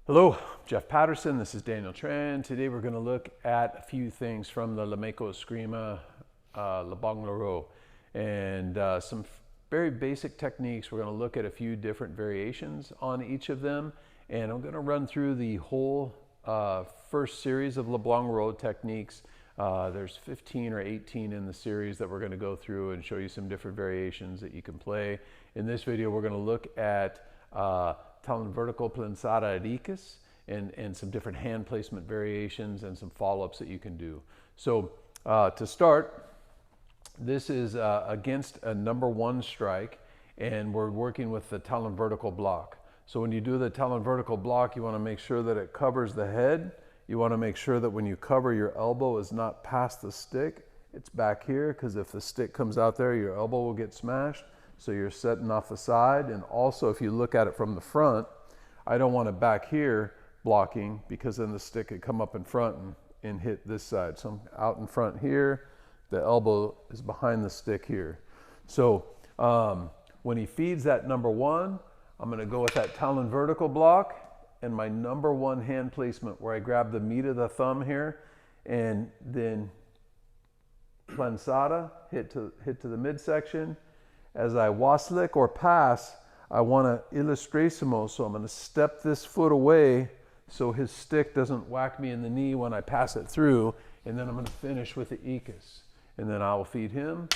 Hello, Jeff Patterson. This is Daniel Tran. Today we're going to look at a few things from the Lameco Eskrima Laban Laro and some very basic techniques. We're going to look at a few different variations on each of them, and I'm going to run through the whole first series of Laban Laro techniques. There's 15 or 18 in the series that we're going to go through and show you some different variations that you can play. In this video, we're going to look at Tala vertical planzada ricas and some different hand placement variations and some follow-ups that you can do. So to start, this is against a number one strike, and we're working with the Tala vertical block. So when you do the Tala vertical block, you want to make sure that it covers the head. You want to make sure that when you cover, your elbow is not past the stick. It's back here, because if the stick comes out there, your elbow will get smashed. So you're setting off the side. And also, if you look at it from the front, I don't want it back here blocking, because then the stick could come up in front and hit this side. So I'm out in front here. The elbow is behind the stick here. So when he feeds that number one, I'm going to go with that Tala vertical block and my number one hand placement, where I grab the meat of the thumb here and then planzada, hit to the midsection. As I waslik or pass, I want to illustrasimo, so I'm going to step this foot away so his stick doesn't whack me in the knee when I pass it through, and then I'm going to finish with the icas. And then I will feed him.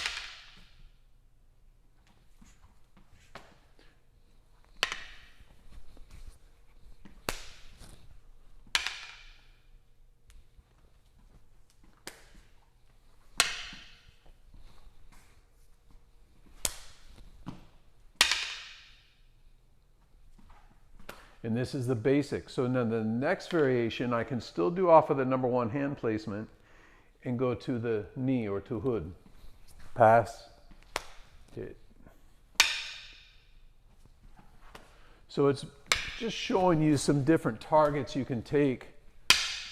And this is the basic. So then the next variation I can still do off of the number one hand placement and go to the knee or to hood. Pass, hit. So it's just showing you some different targets you can take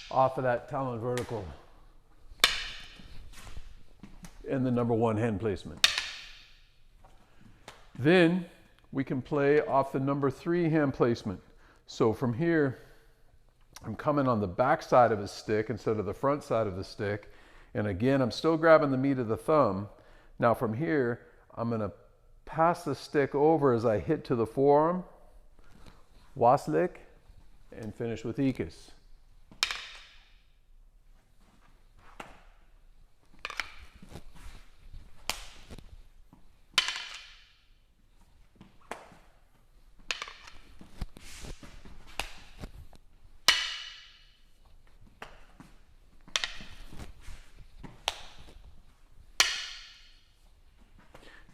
off of that Tala vertical and the number one hand placement. Then we can play off the number three hand placement. So from here, I'm coming on the back side of his stick instead of the front side of the stick. And again, I'm still grabbing the meat of the thumb. Now from here, I'm going to pass the stick over as I hit to the forearm, waslik, and finish with icas.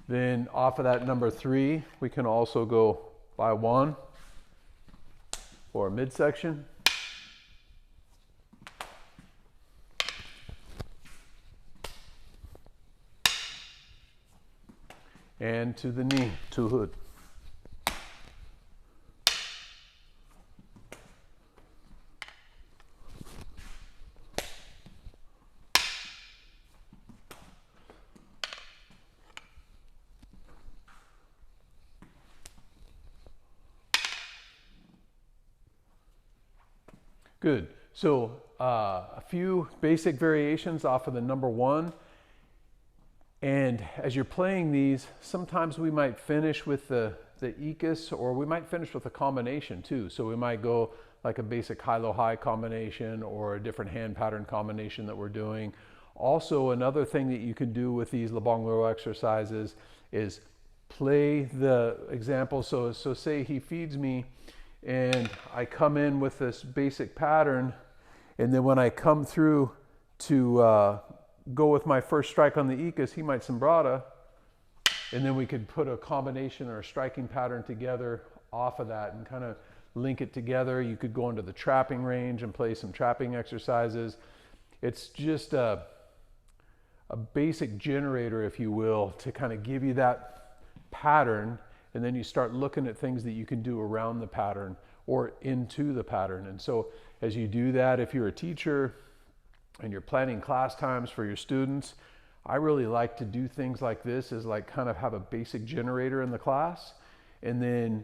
Then off of that number three, we can also go by one for a midsection. And to the knee, to hood. Good. So a few basic variations off of the number one. And as you're playing these, sometimes we might finish with the icas, or we might finish with a combination too. So we might go like a basic high-low high combination, or a different hand pattern combination that we're doing. Also, another thing that you can do with these Laban Laro exercises is play the example. So say he feeds me, and I come in with this basic pattern, and then when I come through to go with my first strike on the icas, he might sombrada, and then we could put a combination or a striking pattern together off of that and kind of link it together. You could go into the trapping range and play some trapping exercises. It's just a basic generator, if you will, to kind of give you that pattern. And then you start looking at things that you can do around the pattern or into the pattern. And so as you do that, if you're a teacher and you're planning class times for your students, I really like to do things like this, is like kind of have a basic generator in the class, and then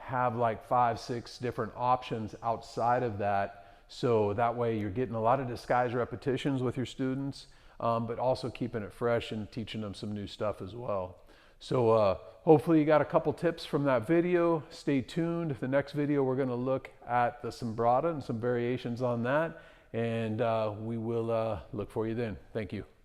have like 5, 6 different options outside of that. So that way you're getting a lot of disguised repetitions with your students, but also keeping it fresh and teaching them some new stuff as well. So hopefully you got a couple tips from that video. Stay tuned. The next video we're going to look at the sombrata and some variations on that, and we will look for you then. Thank you.